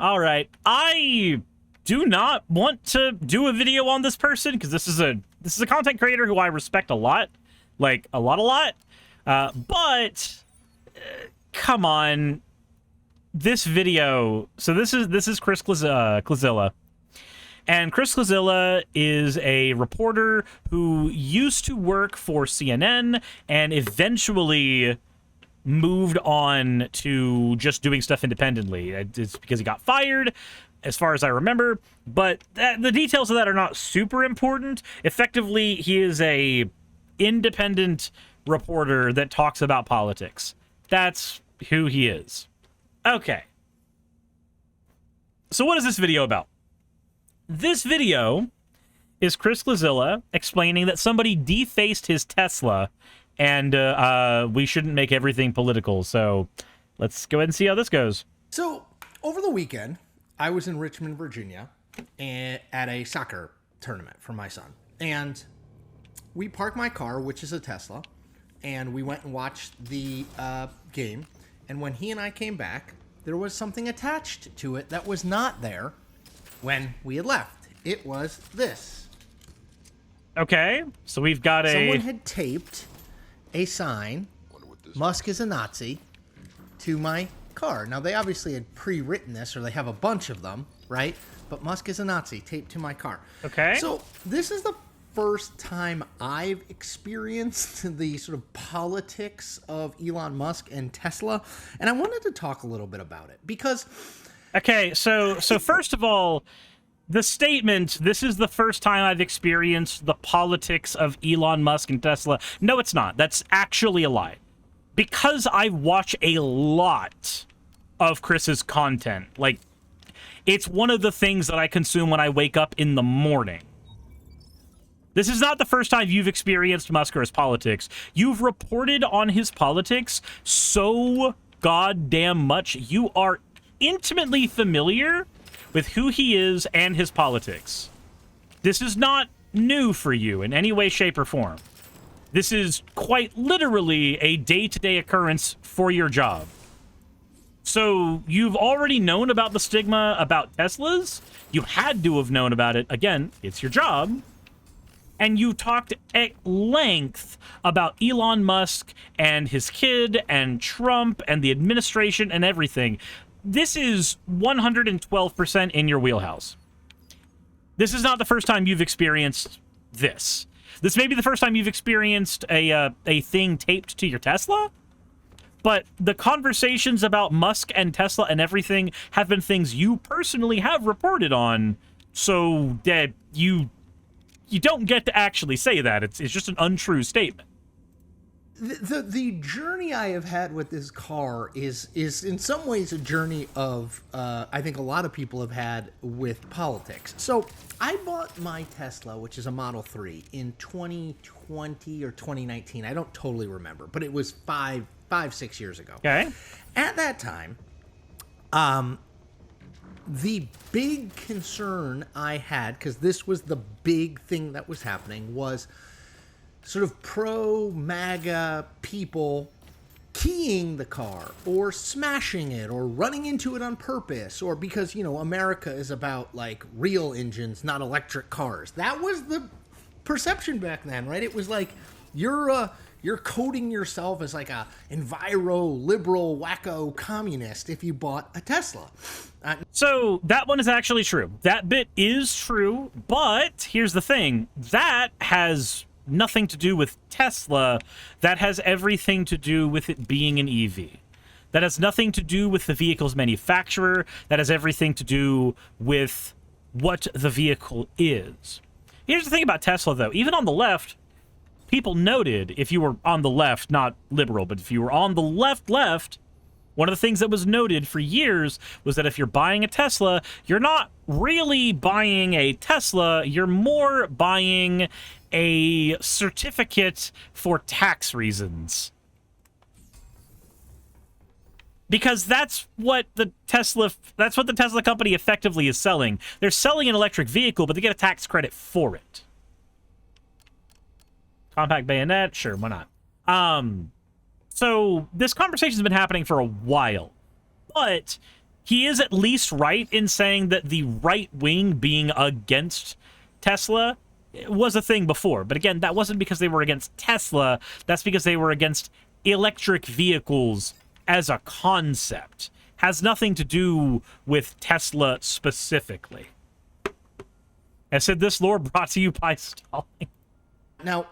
All right. I do not want to do a video on this person because this is a content creator who I respect a lot, like a lot. But come on, this video. So this is Chris Klazilla. And Chris Klazilla is a reporter who used to work for CNN and eventually moved on to just doing stuff independently. It's because he got fired, as far as I remember. But the details of that are not super important. Effectively, he is a independent reporter that talks about politics. That's who he is. Okay. So what is this video about? This video is Chris Klazilla explaining that somebody defaced his Tesla and we shouldn't make everything political. So let's go ahead and see how this goes. So over the weekend, I was in Richmond, Virginia at a soccer tournament for my son. And we parked my car, which is a Tesla, and we went and watched the game. And when he and I came back, there was something attached to it that was not there when we had left. It was this. Okay, so we've got Someone had taped a sign, Musk is a Nazi, to my car. Now, they obviously had pre-written this, or they have a bunch of them, right? But Musk is a Nazi taped to my car. Okay. So this is the first time I've experienced the sort of politics of Elon Musk and Tesla, and I wanted to talk a little bit about it because... Okay, so first of all, the statement, this is the first time I've experienced the politics of Elon Musk and Tesla. No, it's not. That's actually a lie. Because I watch a lot of Chris's content. Like, it's one of the things that I consume when I wake up in the morning. This is not the first time you've experienced Musk or his politics. You've reported on his politics so goddamn much. You are intimately familiar with who he is and his politics. This is not new for you in any way, shape, or form. This is quite literally a day-to-day occurrence for your job. So you've already known about the stigma about Teslas. You had to have known about it. Again, it's your job. And you talked at length about Elon Musk and his kid and Trump and the administration and everything. This is 112% in your wheelhouse. This is not the first time you've experienced this. This may be the first time you've experienced a thing taped to your Tesla, but the conversations about Musk and Tesla and everything have been things you personally have reported on, so that you don't get to actually say that. It's just an untrue statement. The journey I have had with this car is in some ways a journey of I think a lot of people have had with politics. So I bought my Tesla, which is a Model 3, in 2020 or 2019. I don't totally remember, but it was 6 years ago. Okay. At that time, the big concern I had, because this was the big thing that was happening, was sort of pro-MAGA people keying the car or smashing it or running into it on purpose, or because, you know, America is about like real engines, not electric cars. That was the perception back then, right? It was like you're coding yourself as like a enviro liberal wacko communist if you bought a Tesla. So that one is actually true. That bit is true, but here's the thing. That has nothing to do with Tesla. That has everything to do with it being an EV. That has nothing to do with the vehicle's manufacturer. That has everything to do with what the vehicle is. Here's the thing about Tesla, though. Even on the left, people noted, if you were on the left, not liberal, but if you were on the left, one of the things that was noted for years was that if you're buying a Tesla, you're not really buying a Tesla, you're more buying a certificate for tax reasons. Because that's what the Tesla company effectively is selling. They're selling an electric vehicle, but they get a tax credit for it. Compact bayonet, sure, why not? So this conversation's been happening for a while, but he is at least right in saying that the right wing being against Tesla was a thing before. But again, that wasn't because they were against Tesla. That's because they were against electric vehicles as a concept. Has nothing to do with Tesla specifically. I said this lore brought to you by Stalling. Now,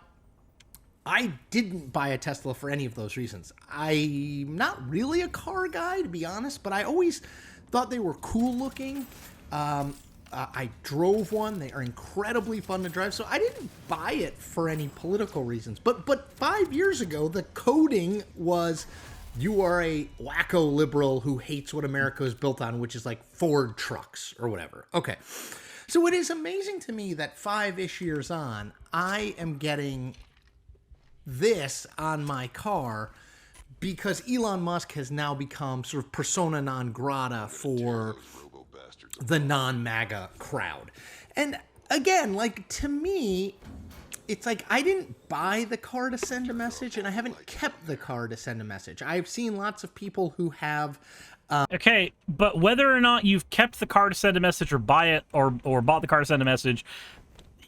I didn't buy a Tesla for any of those reasons. I'm not really a car guy, to be honest, but I always thought they were cool looking. I drove one. They are incredibly fun to drive, so I didn't buy it for any political reasons. But 5 years ago, the coding was, you are a wacko liberal who hates what America is built on, which is like Ford trucks or whatever. Okay. So it is amazing to me that 5-ish years on, I am getting this on my car because Elon Musk has now become sort of persona non grata for the non-MAGA crowd. And again, like, to me, it's like I didn't buy the car to send a message, and I haven't kept the car to send a message. I've seen lots of people who have... Okay, but whether or not you've kept the car to send a message or buy it or bought the car to send a message,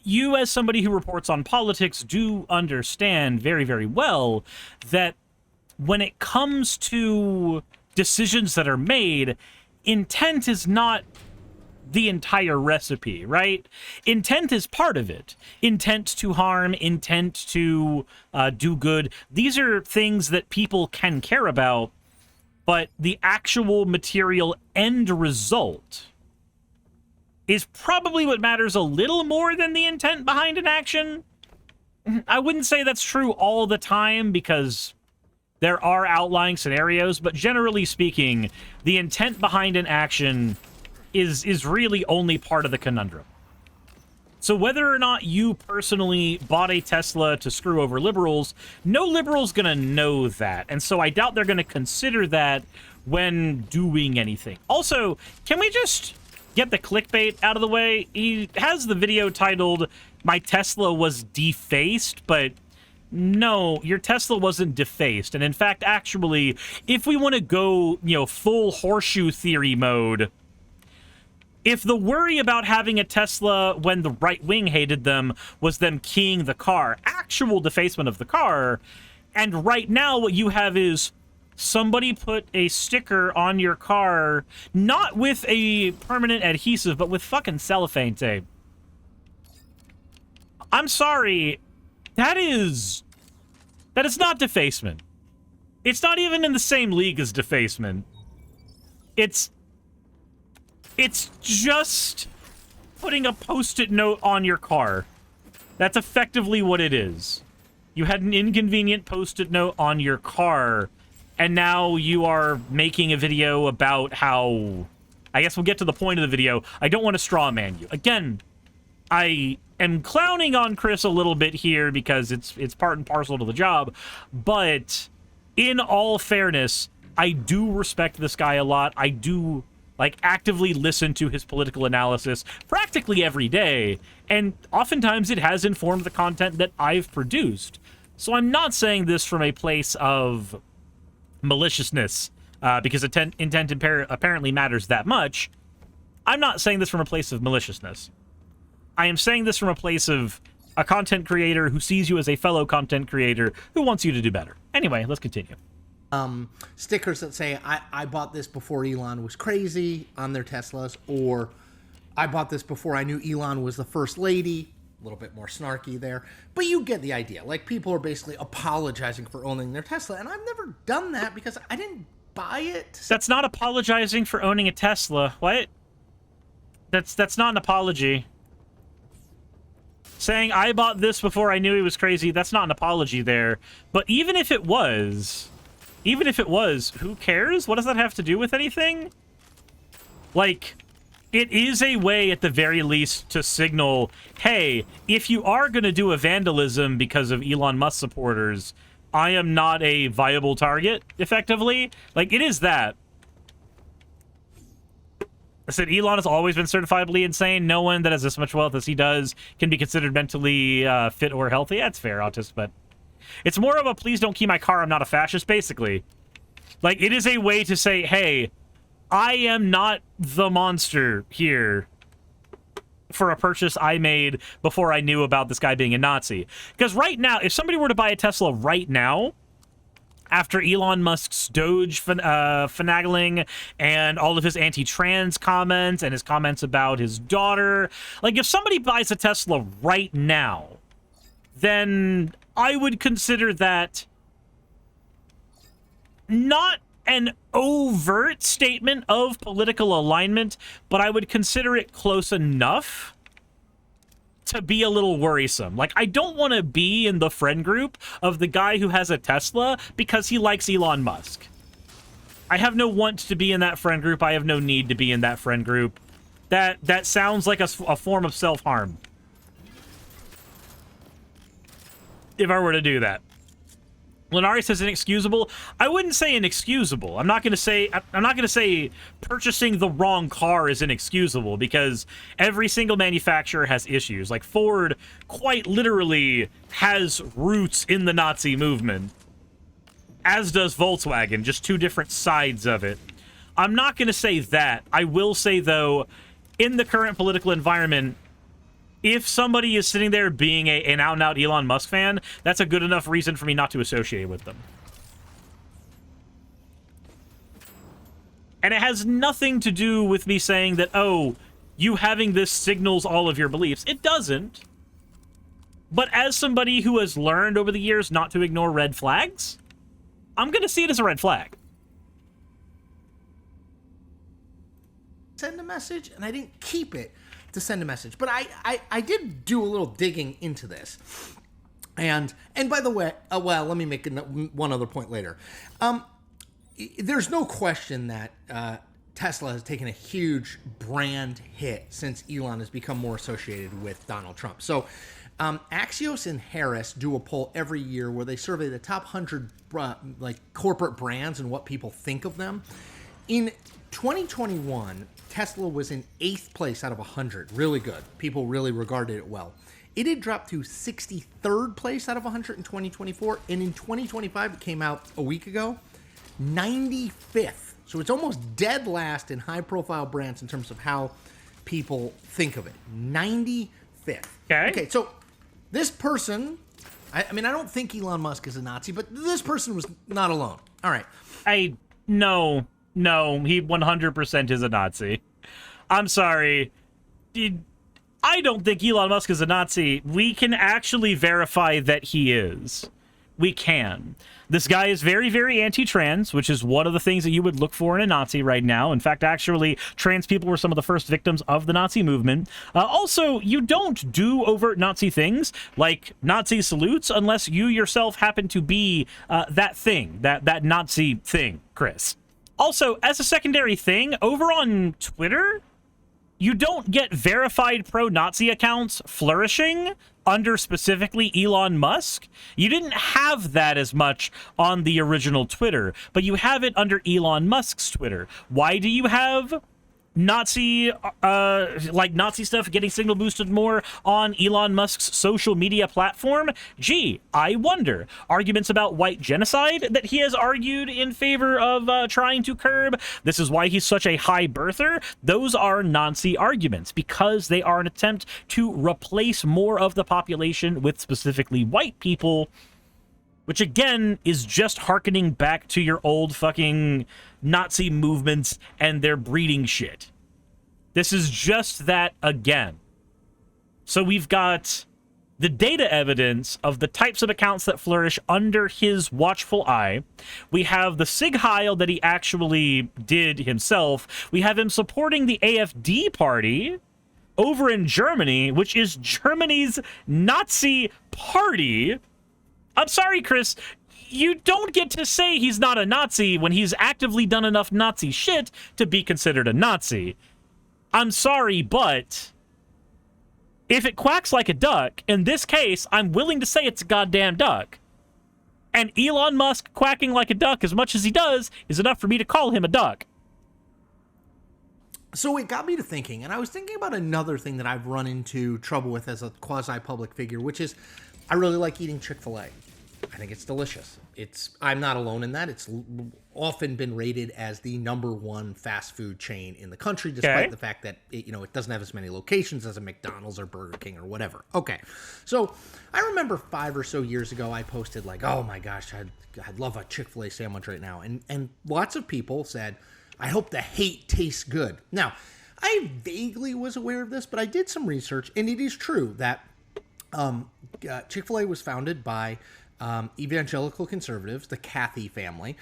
you as somebody who reports on politics do understand very, very well that when it comes to decisions that are made, intent is not the entire recipe, right? Intent is part of it. Intent to harm, intent to do good. These are things that people can care about, but the actual material end result is probably what matters a little more than the intent behind an action. I wouldn't say that's true all the time because there are outlying scenarios, but generally speaking, the intent behind an action is really only part of the conundrum. So whether or not you personally bought a Tesla to screw over liberals, no liberal's gonna know that. And so I doubt they're gonna consider that when doing anything. Also, can we just get the clickbait out of the way? He has the video titled, "My Tesla was defaced," but no, your Tesla wasn't defaced. And in fact, actually, if we want to go, full horseshoe theory mode, if the worry about having a Tesla when the right wing hated them was them keying the car, actual defacement of the car, and right now what you have is somebody put a sticker on your car, not with a permanent adhesive, but with fucking cellophane tape. I'm sorry, that is not defacement. It's not even in the same league as defacement. It's just putting a post-it note on your car. That's effectively what it is. You had an inconvenient post-it note on your car, and now you are making a video about how... I guess we'll get to the point of the video. I don't want to straw man you. Again, I am clowning on Chris a little bit here because it's part and parcel to the job, but in all fairness, I do respect this guy a lot. I do... actively listen to his political analysis practically every day, and oftentimes it has informed the content that I've produced. So I'm not saying this from a place of maliciousness, because intent apparently matters that much. I'm not saying this from a place of maliciousness. I am saying this from a place of a content creator who sees you as a fellow content creator who wants you to do better. Anyway, let's continue. Stickers that say, I bought this before Elon was crazy on their Teslas, or I bought this before I knew Elon was the first lady. A little bit more snarky there. But you get the idea. Like, people are basically apologizing for owning their Tesla, and I've never done that because I didn't buy it. That's not apologizing for owning a Tesla. What? That's not an apology. Saying, I bought this before I knew he was crazy, that's not an apology there. But even if it was... who cares? What does that have to do with anything? Like, it is a way, at the very least, to signal, hey, if you are going to do a vandalism because of Elon Musk supporters, I am not a viable target, effectively. Like, it is that. I said, Elon has always been certifiably insane. No one that has as much wealth as he does can be considered mentally fit or healthy. That's fair, Autist, but... it's more of a please don't key my car, I'm not a fascist, basically. Like, it is a way to say, hey, I am not the monster here for a purchase I made before I knew about this guy being a Nazi. Because right now, if somebody were to buy a Tesla right now, after Elon Musk's Doge finagling and all of his anti-trans comments and his comments about his daughter, like if somebody buys a Tesla right now, then I would consider that not an overt statement of political alignment, but I would consider it close enough to be a little worrisome. Like, I don't want to be in the friend group of the guy who has a Tesla because he likes Elon Musk. I have no want to be in that friend group. I have no need to be in that friend group. That sounds like a form of self-harm, if I were to do that. Lenari says inexcusable. I wouldn't say inexcusable. I'm not going to say purchasing the wrong car is inexcusable, because every single manufacturer has issues. Like Ford quite literally has roots in the Nazi movement, as does Volkswagen, just two different sides of it. I'm not going to say that. I will say, though, in the current political environment, if somebody is sitting there being an out-and-out Elon Musk fan, that's a good enough reason for me not to associate with them. And it has nothing to do with me saying that, oh, you having this signals all of your beliefs. It doesn't. But as somebody who has learned over the years not to ignore red flags, I'm going to see it as a red flag. Send a message, and I didn't keep it to send a message, but I did do a little digging into this, and by the way, well, let me make one other point later. There's no question that Tesla has taken a huge brand hit since Elon has become more associated with Donald Trump. So Axios and Harris do a poll every year where they survey the top 100 like corporate brands and what people think of them. In 2021, Tesla was in 8th place out of 100. Really good. People really regarded it well. It had dropped to 63rd place out of 100 in 2024. And in 2025, it came out a week ago, 95th. So it's almost dead last in high-profile brands in terms of how people think of it. 95th. Okay, so this person, I mean, I don't think Elon Musk is a Nazi, but this person was not alone. All right. No, he 100% is a Nazi. I'm sorry. I don't think Elon Musk is a Nazi. We can actually verify that he is. We can. This guy is very, very anti-trans, which is one of the things that you would look for in a Nazi right now. In fact, actually, trans people were some of the first victims of the Nazi movement. Also, you don't do overt Nazi things like Nazi salutes unless you yourself happen to be that thing, that Nazi thing, Chris. Also, as a secondary thing, over on Twitter, you don't get verified pro-Nazi accounts flourishing under specifically Elon Musk. You didn't have that as much on the original Twitter, but you have it under Elon Musk's Twitter. Why do you have Nazi stuff getting signal boosted more on Elon Musk's social media platform? Gee, I wonder. Arguments about white genocide that he has argued in favor of trying to curb. This is why he's such a high birther. Those are Nazi arguments because they are an attempt to replace more of the population with specifically white people, which again is just hearkening back to your old fucking Nazi movements and their breeding shit. This is just that again. So we've got the data evidence of the types of accounts that flourish under his watchful eye. We have the Sig Heil that he actually did himself. We have him supporting the AfD party over in Germany, which is Germany's Nazi party. I'm sorry, Chris. You don't get to say he's not a Nazi when he's actively done enough Nazi shit to be considered a Nazi. I'm sorry, but if it quacks like a duck, in this case, I'm willing to say it's a goddamn duck. And Elon Musk quacking like a duck as much as he does is enough for me to call him a duck. So it got me to thinking, and I was thinking about another thing that I've run into trouble with as a quasi-public figure, which is I really like eating Chick-fil-A. I think it's delicious. I'm not alone in that. It's often been rated as the #1 fast food chain in the country, despite the fact that it doesn't have as many locations as a McDonald's or Burger King or whatever. Okay, so I remember 5 or so years ago, I posted like, "Oh my gosh, I'd love a Chick-fil-A sandwich right now," and lots of people said, "I hope the hate tastes good." Now, I vaguely was aware of this, but I did some research, and it is true that Chick-fil-A was founded by evangelical conservatives, the Cathy family.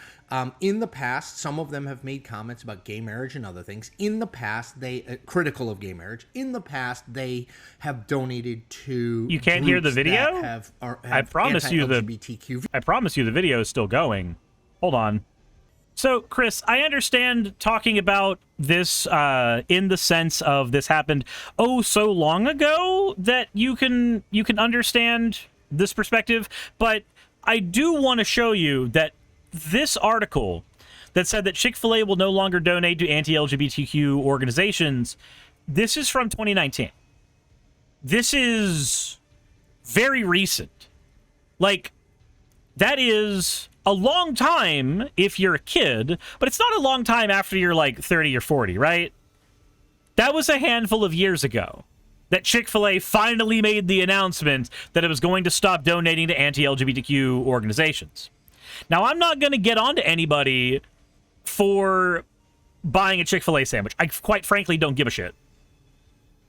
In the past, some of them have made comments about gay marriage and other things. In the past, they critical of gay marriage. In the past, they have donated to. You can't hear the video. I promise you I promise you the video is still going. Hold on. So, Chris, I understand talking about this in the sense of this happened so long ago that you can understand this perspective, but I do want to show you that this article that said that Chick-fil-A will no longer donate to anti-LGBTQ organizations, this is from 2019. This is very recent. Like, that is a long time if you're a kid, but it's not a long time after you're like 30 or 40, right? That was a handful of years ago that Chick-fil-A finally made the announcement that it was going to stop donating to anti-LGBTQ organizations. Now, I'm not going to get on to anybody for buying a Chick-fil-A sandwich. I quite frankly don't give a shit.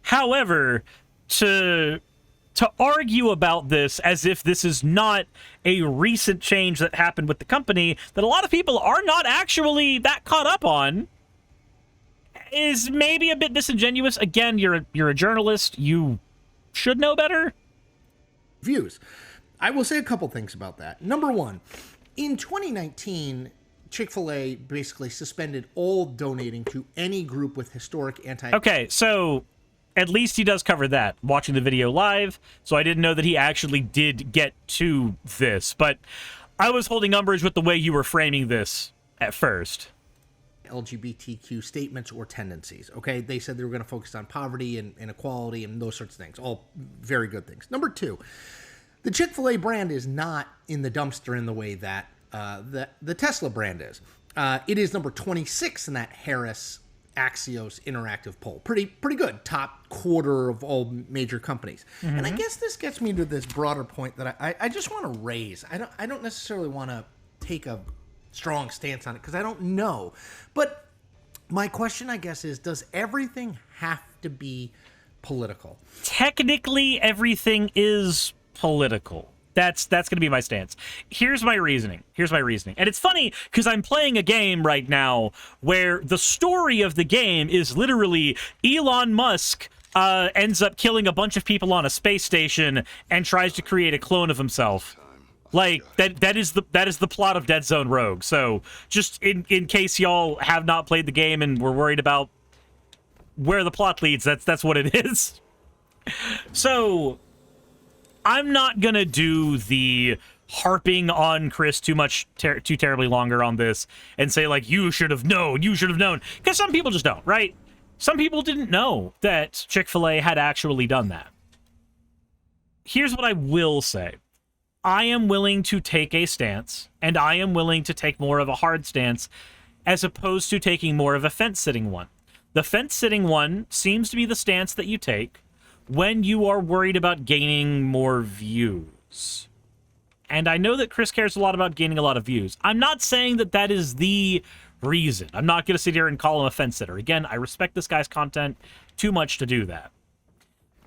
However, to argue about this as if this is not a recent change that happened with the company that a lot of people are not actually that caught up on is maybe a bit disingenuous. Again, you're a journalist. You should know better. Views. I will say a couple things about that. Number one, in 2019, Chick-fil-A basically suspended all donating to any group with historic Okay, so at least he does cover that, watching the video live, so I didn't know that he actually did get to this, but I was holding umbrage with the way you were framing this at first. LGBTQ statements or tendencies, okay? They said they were going to focus on poverty and inequality and those sorts of things. All very good things. Number two, the Chick-fil-A brand is not in the dumpster in the way that the Tesla brand is. It is number 26 in that Harris Axios interactive poll. Pretty good. Top quarter of all major companies. Mm-hmm. And I guess this gets me to this broader point that I just want to raise. I don't necessarily want to take a strong stance on it because I don't know. But my question, I guess, is does everything have to be political? Technically, everything is political. That's going to be my stance. Here's my reasoning. And it's funny because I'm playing a game right now where the story of the game is literally Elon Musk ends up killing a bunch of people on a space station and tries to create a clone of himself. Like, that is the plot of Dead Zone Rogue. So just in case y'all have not played the game and were worried about where the plot leads, that's what it is. So I'm not going to do the harping on Chris too terribly longer on this and say, like, you should have known. Because some people just don't, right? Some people didn't know that Chick-fil-A had actually done that. Here's what I will say. I am willing to take a stance, and I am willing to take more of a hard stance as opposed to taking more of a fence-sitting one. The fence-sitting one seems to be the stance that you take when you are worried about gaining more views. And I know that Chris cares a lot about gaining a lot of views. I'm not saying that that is the reason. I'm not going to sit here and call him a fence-sitter. Again, I respect this guy's content too much to do that.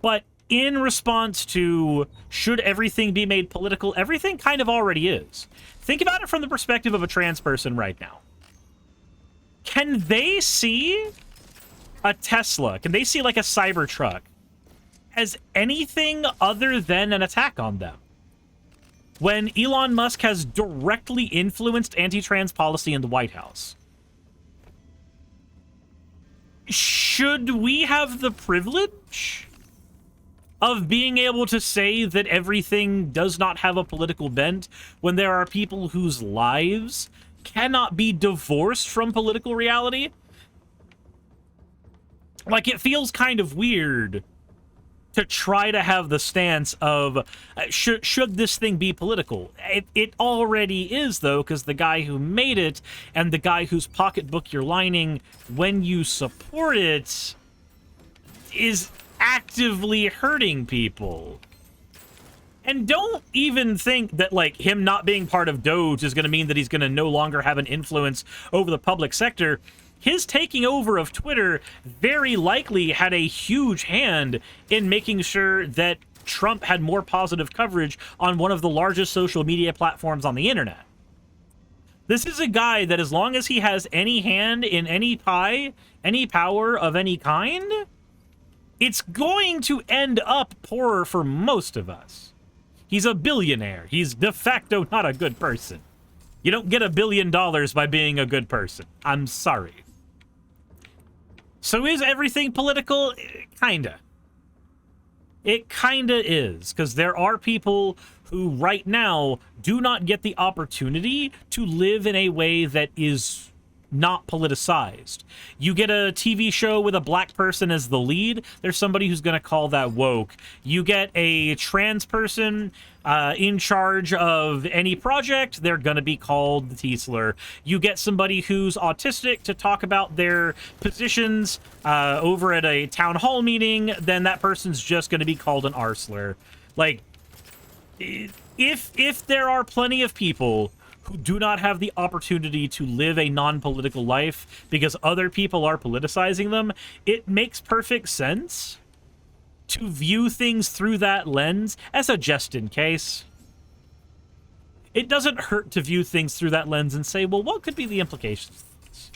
But in response to should everything be made political, everything kind of already is. Think about it from the perspective of a trans person right now. Can they see a Tesla? Can they see like a Cybertruck as anything other than an attack on them? When Elon Musk has directly influenced anti-trans policy in the White House. Should we have the privilege of being able to say that everything does not have a political bent when there are people whose lives cannot be divorced from political reality? Like, it feels kind of weird to try to have the stance of should this thing be political. It already is, though, because the guy who made it and the guy whose pocketbook you're lining when you support it is actively hurting people. And don't even think that, like, him not being part of Doge is going to mean that he's going to no longer have an influence over the public sector. His taking over of Twitter very likely had a huge hand in making sure that Trump had more positive coverage on one of the largest social media platforms on the internet. This is a guy that, as long as he has any hand in any pie, any power of any kind, it's going to end up poorer for most of us. He's a billionaire. He's de facto not a good person. You don't get $1 billion by being a good person. I'm sorry. So is everything political? Kinda. It kinda is, because there are people who right now do not get the opportunity to live in a way that is not politicized. You get a TV show with a black person as the lead, there's somebody who's going to call that woke. You get a trans person in charge of any project, they're going to be called the T-slur. You get somebody who's autistic to talk about their positions over at a town hall meeting, then that person's just going to be called an R-slur. Like, if there are plenty of people who do not have the opportunity to live a non-political life because other people are politicizing them, it makes perfect sense to view things through that lens as a just in case. It doesn't hurt to view things through that lens and say, well, what could be the implications of this?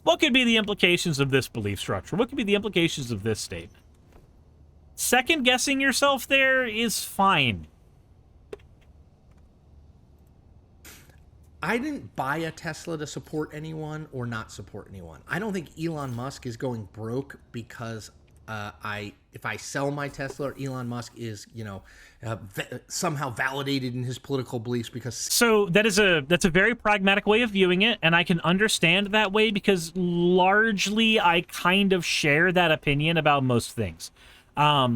What could be the implications of this belief structure? What could be the implications of this statement? Second-guessing yourself there is fine. I didn't buy a Tesla to support anyone or not support anyone. I don't think Elon Musk is going broke because if I sell my Tesla, or Elon Musk is, somehow validated in his political beliefs because... So that's a very pragmatic way of viewing it, and I can understand that way because largely I kind of share that opinion about most things. How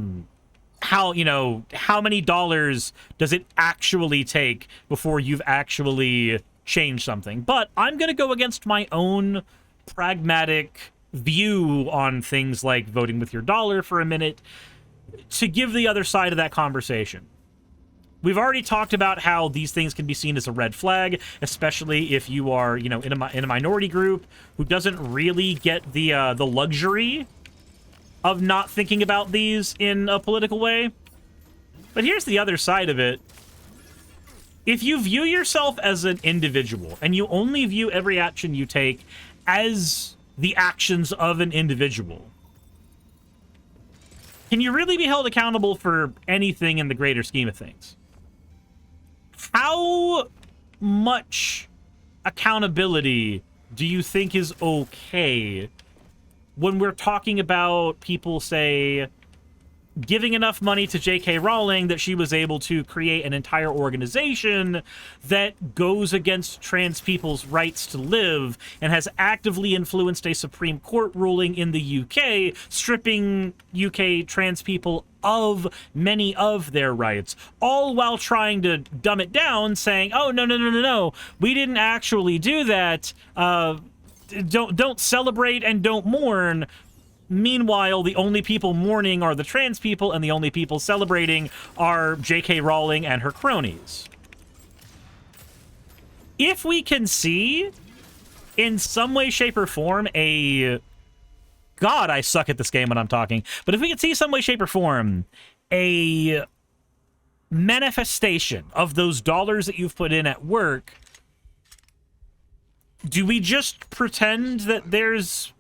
many dollars does it actually take before you've actually changed something? But I'm going to go against my own pragmatic view on things like voting with your dollar for a minute to give the other side of that conversation. We've already talked about how these things can be seen as a red flag, especially if you are, in a minority group who doesn't really get the luxury of not thinking about these in a political way. But here's the other side of it. If you view yourself as an individual and you only view every action you take as the actions of an individual, can you really be held accountable for anything in the greater scheme of things? How much accountability do you think is okay when we're talking about people, say, giving enough money to J.K. Rowling that she was able to create an entire organization that goes against trans people's rights to live and has actively influenced a Supreme Court ruling in the UK, stripping UK trans people of many of their rights, all while trying to dumb it down, saying, oh, no, we didn't actually do that. Don't celebrate and don't mourn. Meanwhile, the only people mourning are the trans people, and the only people celebrating are J.K. Rowling and her cronies. If we can see, in some way, shape, or form, God, I suck at this game when I'm talking. But if we can see some way, shape, or form, a manifestation of those dollars that you've put in at work, do we just pretend that there's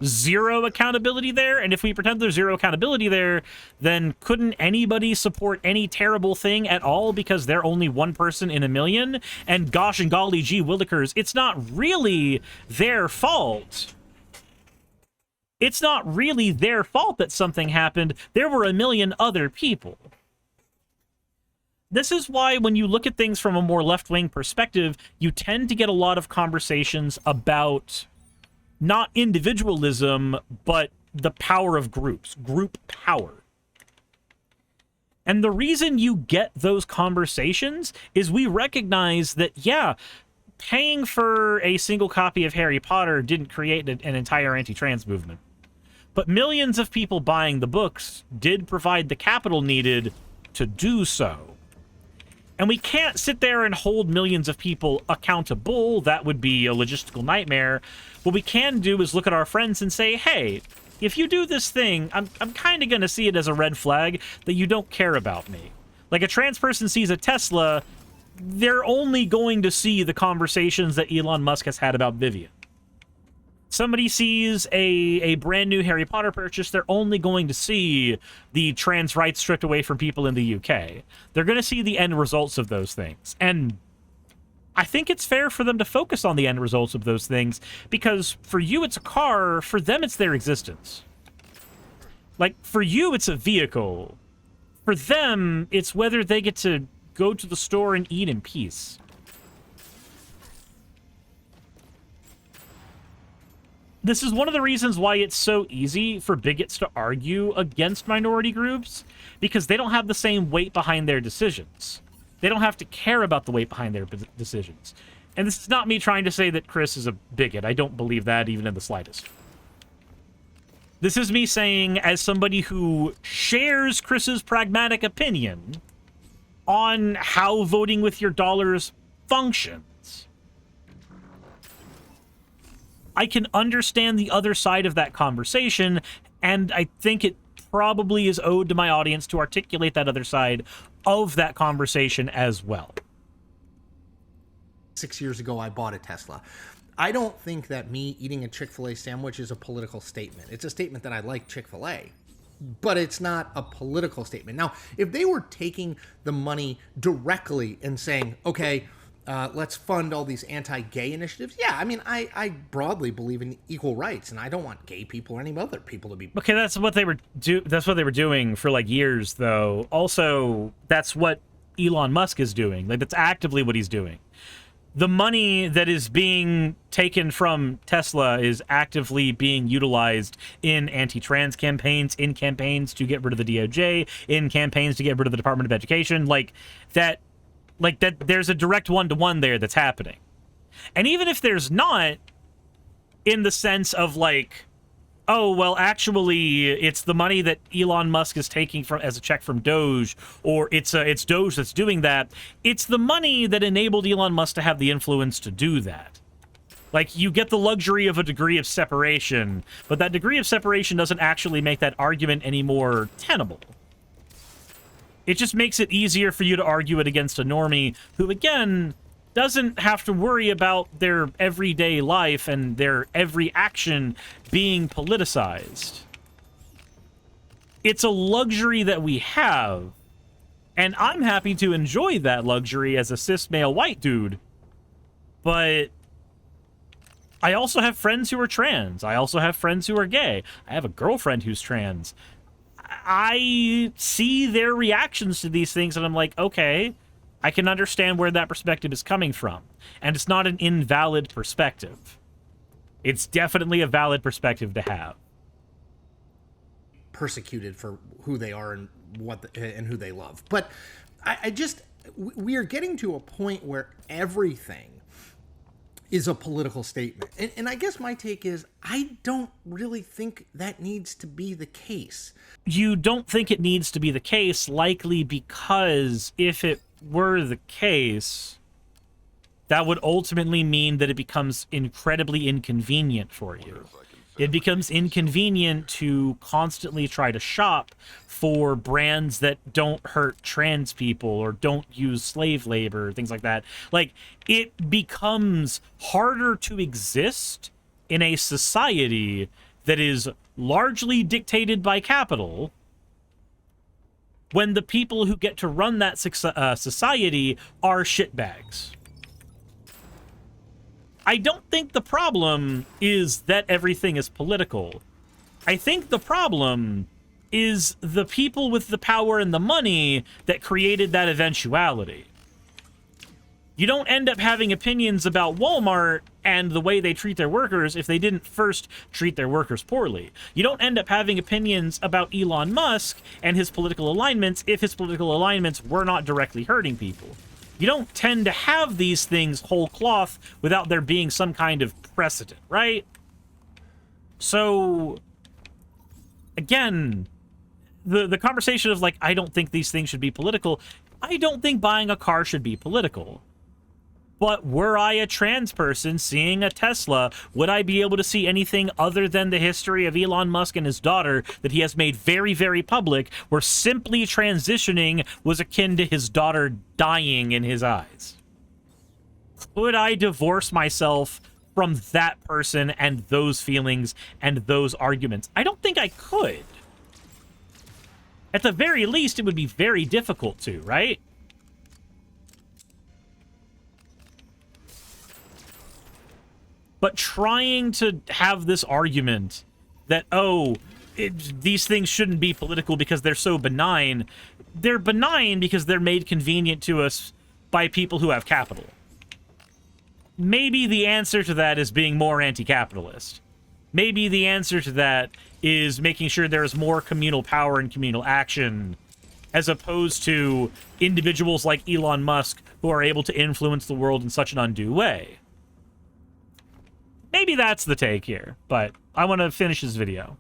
zero accountability there? And if we pretend there's zero accountability there, then couldn't anybody support any terrible thing at all because they're only one person in a million? And gosh and golly gee willikers, it's not really their fault. It's not really their fault that something happened. There were a million other people. This is why when you look at things from a more left-wing perspective, you tend to get a lot of conversations about not individualism, but the power of groups, group power. And the reason you get those conversations is we recognize that, yeah, paying for a single copy of Harry Potter didn't create an entire anti-trans movement. But millions of people buying the books did provide the capital needed to do so. And we can't sit there and hold millions of people accountable. That would be a logistical nightmare. What we can do is look at our friends and say, hey, if you do this thing, I'm kind of going to see it as a red flag that you don't care about me. Like, a trans person sees a Tesla, they're only going to see the conversations that Elon Musk has had about Vivian. Somebody sees a brand new Harry Potter purchase, they're only going to see the trans rights stripped away from people in the UK. They're going to see the end results of those things. And I think it's fair for them to focus on the end results of those things, because for you it's a car, for them it's their existence. Like, for you it's a vehicle. For them, it's whether they get to go to the store and eat in peace. This is one of the reasons why it's so easy for bigots to argue against minority groups, because they don't have the same weight behind their decisions. They don't have to care about the weight behind their decisions. And this is not me trying to say that Chris is a bigot. I don't believe that even in the slightest. This is me saying, as somebody who shares Chris's pragmatic opinion on how voting with your dollars functions, I can understand the other side of that conversation, and I think it probably is owed to my audience to articulate that other side of that conversation as well. 6 years ago, I bought a Tesla. I don't think that me eating a Chick-fil-A sandwich is a political statement. It's a statement that I like Chick-fil-A, but it's not a political statement. Now, if they were taking the money directly and saying, okay, let's fund all these anti-gay initiatives. Yeah, I mean, I broadly believe in equal rights, and I don't want gay people or any other people to be. Okay, that's what they were doing for like years, though. Also, that's what Elon Musk is doing. Like, that's actively what he's doing. The money that is being taken from Tesla is actively being utilized in anti-trans campaigns, in campaigns to get rid of the DOJ, in campaigns to get rid of the Department of Education. Like that, there's a direct one-to-one there that's happening. And even if there's not, in the sense of like, oh, well, actually, it's the money that Elon Musk is taking from as a check from Doge, or it's Doge that's doing that. It's the money that enabled Elon Musk to have the influence to do that. Like, you get the luxury of a degree of separation, but that degree of separation doesn't actually make that argument any more tenable. It just makes it easier for you to argue it against a normie who, again, doesn't have to worry about their everyday life and their every action being politicized. It's a luxury that we have, and I'm happy to enjoy that luxury as a cis male white dude, but I also have friends who are trans. I also have friends who are gay. I have a girlfriend who's trans. I see their reactions to these things, and I'm like, okay, I can understand where that perspective is coming from. And it's not an invalid perspective. It's definitely a valid perspective to have. Persecuted for who they are and and who they love. But we are getting to a point where everything is a political statement. And I guess my take is, I don't really think that needs to be the case. You don't think it needs to be the case, likely because if it were the case, that would ultimately mean that it becomes incredibly inconvenient for you. It becomes inconvenient to constantly try to shop for brands that don't hurt trans people or don't use slave labor, things like that. Like, it becomes harder to exist in a society that is largely dictated by capital when the people who get to run that society are shitbags. I don't think the problem is that everything is political. I think the problem is the people with the power and the money that created that eventuality. You don't end up having opinions about Walmart and the way they treat their workers if they didn't first treat their workers poorly. You don't end up having opinions about Elon Musk and his political alignments if his political alignments were not directly hurting people. You don't tend to have these things whole cloth without there being some kind of precedent, right? So, again, the conversation of, like, I don't think these things should be political. I don't think buying a car should be political. But were I a trans person seeing a Tesla, would I be able to see anything other than the history of Elon Musk and his daughter that he has made very, very public, where simply transitioning was akin to his daughter dying in his eyes? Could I divorce myself from that person and those feelings and those arguments? I don't think I could. At the very least, it would be very difficult to, right? But trying to have this argument that, oh, these things shouldn't be political because they're so benign. They're benign because they're made convenient to us by people who have capital. Maybe the answer to that is being more anti-capitalist. Maybe the answer to that is making sure there's more communal power and communal action, as opposed to individuals like Elon Musk who are able to influence the world in such an undue way. Maybe that's the take here, but I want to finish this video.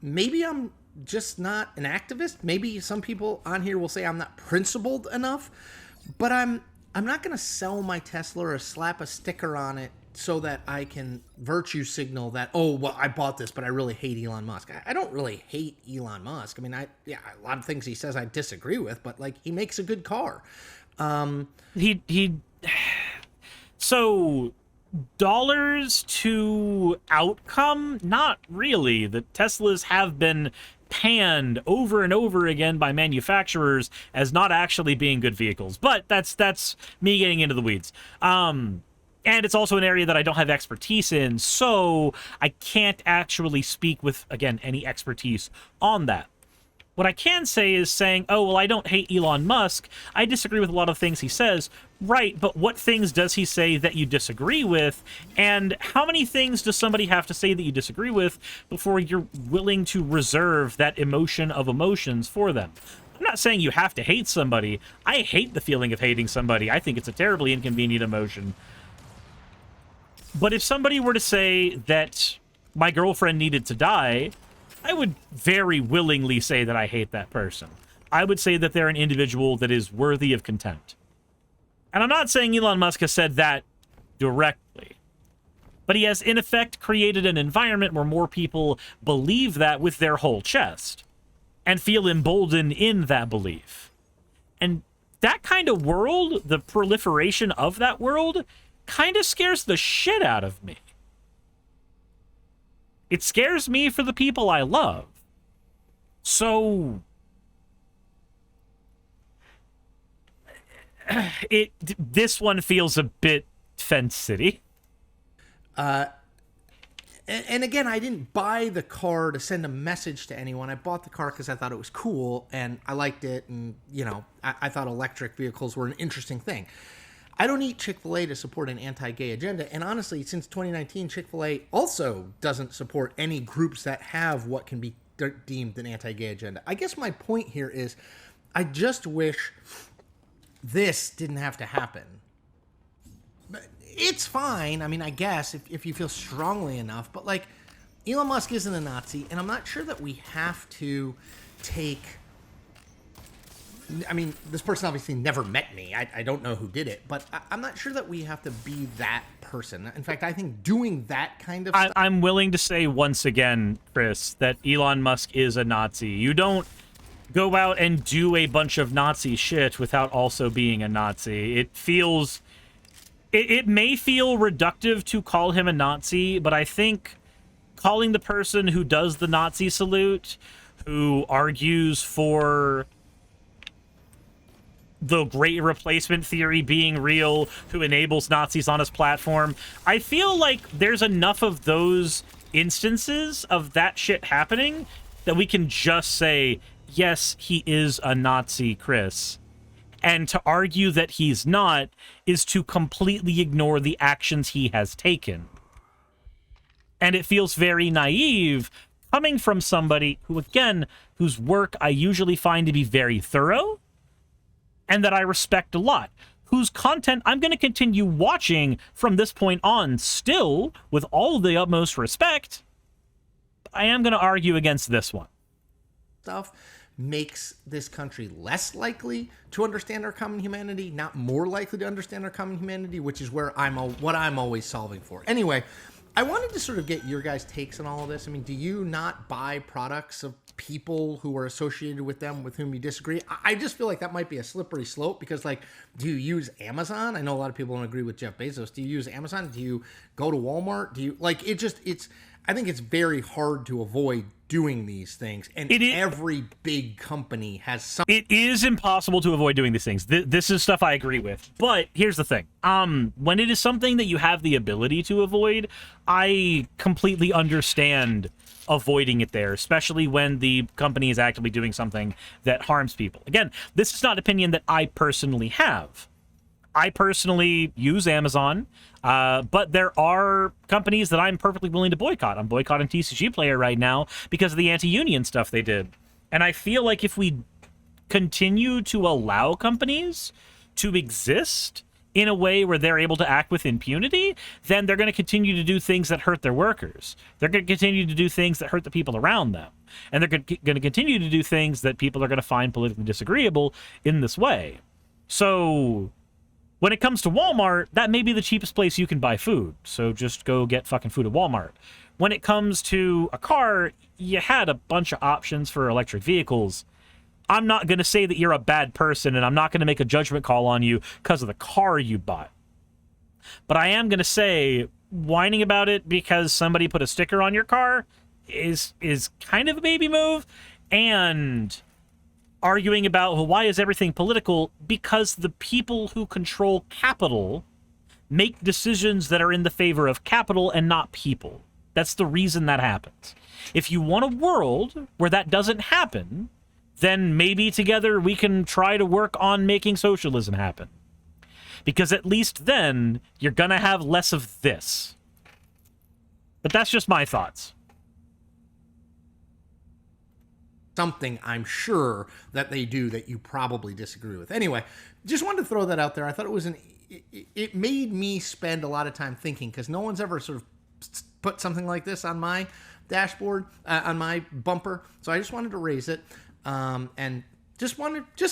Maybe I'm just not an activist. Maybe some people on here will say I'm not principled enough, but I'm not going to sell my Tesla or slap a sticker on it so that I can virtue signal that, oh, well, I bought this, but I really hate Elon Musk. I don't really hate Elon Musk. I mean, a lot of things he says I disagree with, but, like, he makes a good car. So dollars to outcome? Not really. The Teslas have been panned over and over again by manufacturers as not actually being good vehicles. But that's me getting into the weeds. And it's also an area that I don't have expertise in, so I can't actually speak with, again, any expertise on that. What I can say is saying, oh, well, I don't hate Elon Musk. I disagree with a lot of things he says. Right, but what things does he say that you disagree with? And how many things does somebody have to say that you disagree with before you're willing to reserve that emotion of emotions for them? I'm not saying you have to hate somebody. I hate the feeling of hating somebody. I think it's a terribly inconvenient emotion. But if somebody were to say that my girlfriend needed to die, I would very willingly say that I hate that person. I would say that they're an individual that is worthy of contempt. And I'm not saying Elon Musk has said that directly, but he has, in effect, created an environment where more people believe that with their whole chest and feel emboldened in that belief. And that kind of world, the proliferation of that world, kind of scares the shit out of me. It scares me for the people I love. So this one feels a bit Fence City. And again, I didn't buy the car to send a message to anyone. I bought the car because I thought it was cool and I liked it, and I thought electric vehicles were an interesting thing. I don't eat Chick-fil-A to support an anti-gay agenda, and honestly, since 2019, Chick-fil-A also doesn't support any groups that have what can be deemed an anti-gay agenda. I guess my point here is, I just wish this didn't have to happen. But it's fine, I mean, I guess, if you feel strongly enough, but, like, Elon Musk isn't a Nazi, and I'm not sure that we have to take... I mean, this person obviously never met me. I don't know who did it, but I'm not sure that we have to be that person. In fact, I think doing that kind of stuff... I'm willing to say once again, Chris, that Elon Musk is a Nazi. You don't go out and do a bunch of Nazi shit without also being a Nazi. It feels... It may feel reductive to call him a Nazi, but I think calling the person who does the Nazi salute, who argues for the great replacement theory being real, who enables Nazis on his platform, I feel like there's enough of those instances of that shit happening that we can just say, yes, he is a Nazi, Chris. And to argue that he's not is to completely ignore the actions he has taken. And it feels very naive coming from somebody who, again, whose work I usually find to be very thorough and that I respect a lot, whose content I'm going to continue watching from this point on still with all the utmost respect. I am going to argue against this one. Stuff makes this country less likely to understand our common humanity, not more likely to understand our common humanity, which is where what I'm always solving for. Anyway, I wanted to sort of get your guys' takes on all of this. I mean, do you not buy products of people who are associated with them with whom you disagree? I just feel like that might be a slippery slope because, like, do you use Amazon? I know a lot of people don't agree with Jeff Bezos. Do you use Amazon? Do you go to Walmart? Do you, like, I think it's very hard to avoid doing these things, and every big company has some. It is impossible to avoid doing these things. This is stuff I agree with. But here's the thing. When it is something that you have the ability to avoid, I completely understand avoiding it there, especially when the company is actively doing something that harms people. Again, this is not an opinion that I personally have. I personally use Amazon, but there are companies that I'm perfectly willing to boycott. I'm boycotting TCG Player right now because of the anti-union stuff they did. And I feel like if we continue to allow companies to exist in a way where they're able to act with impunity, then they're going to continue to do things that hurt their workers. They're going to continue to do things that hurt the people around them. And they're going to continue to do things that people are going to find politically disagreeable in this way. So when it comes to Walmart, that may be the cheapest place you can buy food. So just go get fucking food at Walmart. When it comes to a car, you had a bunch of options for electric vehicles. I'm not going to say that you're a bad person, and I'm not going to make a judgment call on you because of the car you bought. But I am going to say whining about it because somebody put a sticker on your car is kind of a baby move. And arguing about, well, why is everything political? Because the people who control capital make decisions that are in the favor of capital and not people. That's the reason that happens. If you want a world where that doesn't happen, then maybe together we can try to work on making socialism happen. Because at least then, you're going to have less of this. But that's just my thoughts. Something I'm sure that they do that you probably disagree with. Anyway, just wanted to throw that out there. I thought it made me spend a lot of time thinking, because no one's ever sort of put something like this on my dashboard, on my bumper. So I just wanted to raise it, and just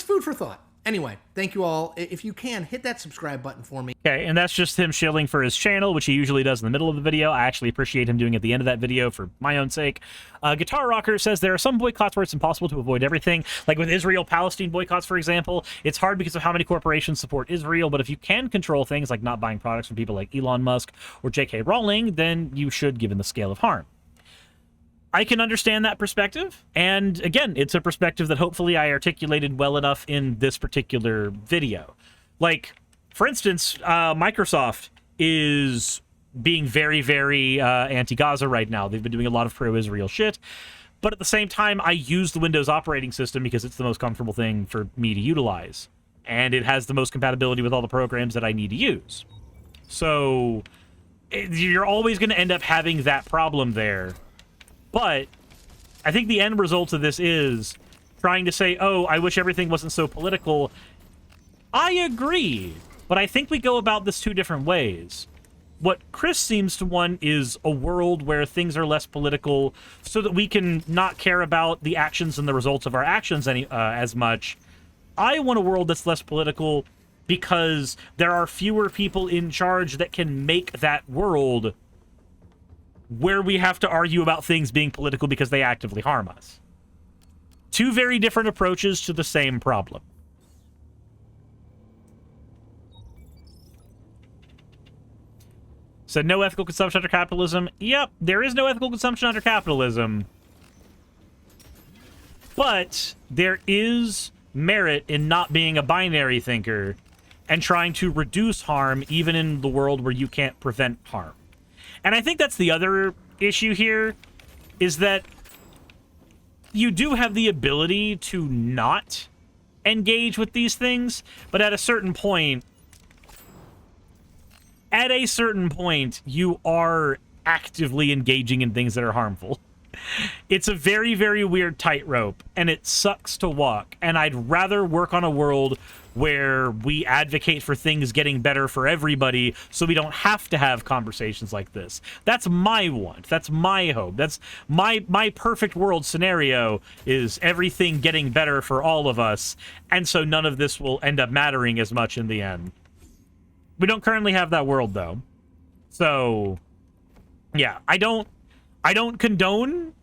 food for thought. Anyway, thank you all. If you can, hit that subscribe button for me. Okay, and that's just him shilling for his channel, which he usually does in the middle of the video. I actually appreciate him doing it at the end of that video for my own sake. Guitar Rocker says there are some boycotts where it's impossible to avoid everything. Like with Israel-Palestine boycotts, for example, it's hard because of how many corporations support Israel, but if you can control things like not buying products from people like Elon Musk or J.K. Rowling, then you should, given the scale of harm. I can understand that perspective, and again, it's a perspective that hopefully I articulated well enough in this particular video. Like, for instance, Microsoft is being very, very anti-Gaza right now. They've been doing a lot of pro-Israel shit, but at the same time, I use the Windows operating system because it's the most comfortable thing for me to utilize, and it has the most compatibility with all the programs that I need to use. So, you're always going to end up having that problem there. But I think the end result of this is trying to say, oh, I wish everything wasn't so political. I agree, but I think we go about this two different ways. What Chris seems to want is a world where things are less political so that we can not care about the actions and the results of our actions as much. I want a world that's less political because there are fewer people in charge that can make that world where we have to argue about things being political because they actively harm us. Two very different approaches to the same problem. So no ethical consumption under capitalism. Yep, there is no ethical consumption under capitalism. But there is merit in not being a binary thinker and trying to reduce harm even in the world where you can't prevent harm. And I think that's the other issue here, is that you do have the ability to not engage with these things, but at a certain point, you are actively engaging in things that are harmful. It's a very, very weird tightrope, and it sucks to walk. And I'd rather work on a world where we advocate for things getting better for everybody so we don't have to have conversations like this. That's my want. That's my hope. That's my perfect world scenario, is everything getting better for all of us, and so none of this will end up mattering as much in the end. We don't currently have that world, though. So, yeah, I don't condone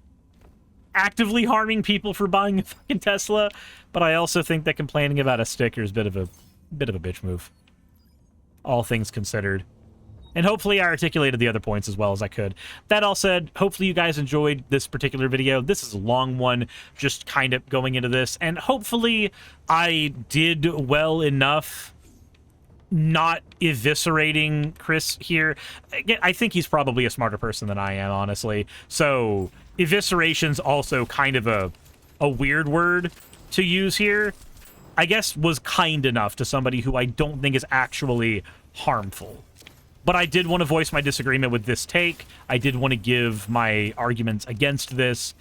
actively harming people for buying a fucking Tesla, but I also think that complaining about a sticker is a bit of a bitch move, all things considered. And hopefully I articulated the other points as well as I could. That all said, hopefully you guys enjoyed this particular video. This is a long one, just kind of going into this, and hopefully I did well enough not eviscerating Chris here. I think he's probably a smarter person than I am, honestly. So evisceration's also kind of a weird word to use here. I guess was kind enough to somebody who I don't think is actually harmful. But I did want to voice my disagreement with this take. I did want to give my arguments against this.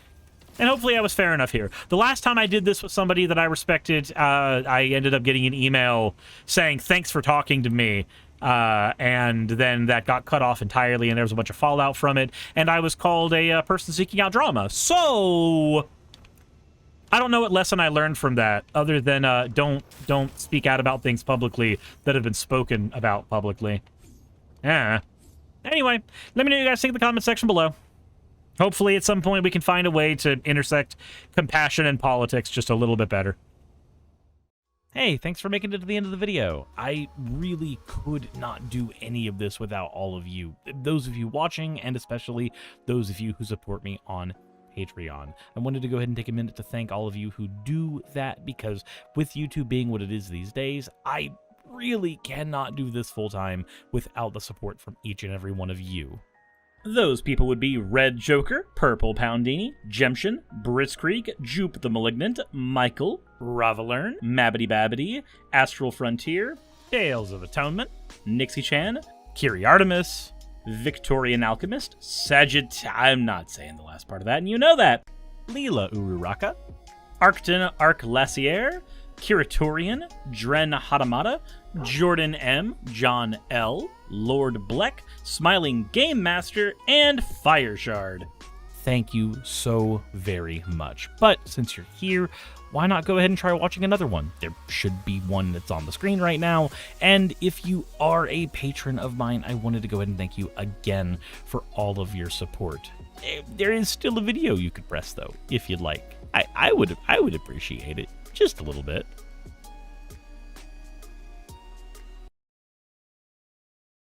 And hopefully I was fair enough here. The last time I did this with somebody that I respected, I ended up getting an email saying, thanks for talking to me. And then that got cut off entirely, and there was a bunch of fallout from it. And I was called a person seeking out drama. So I don't know what lesson I learned from that, other than don't speak out about things publicly that have been spoken about publicly. Yeah. Anyway, let me know what you guys think in the comment section below. Hopefully, at some point, we can find a way to intersect compassion and politics just a little bit better. Hey, thanks for making it to the end of the video. I really could not do any of this without all of you. Those of you watching, and especially those of you who support me on Patreon. I wanted to go ahead and take a minute to thank all of you who do that, because with YouTube being what it is these days, I really cannot do this full-time without the support from each and every one of you. Those people would be Red Joker, Purple Poundini, Jemshin, Britzkrieg, Jupe the Malignant, Michael, Ravalern, Mabbity Babbity, Astral Frontier, Tales of Atonement, Nixie Chan, Kiri Artemis, Victorian Alchemist, I'm not saying the last part of that, and you know that, Leela Ururaka, Arcton Arclacier, Kiratorian, Dren Hadamata, Jordan M, John L, Lord Bleck, Smiling Game Master, and Fire Shard. Thank you so very much. But since you're here, why not go ahead and try watching another one? There should be one that's on the screen right now. And if you are a patron of mine, I wanted to go ahead and thank you again for all of your support. There is still a video you could press, though, if you'd like. I would appreciate it just a little bit.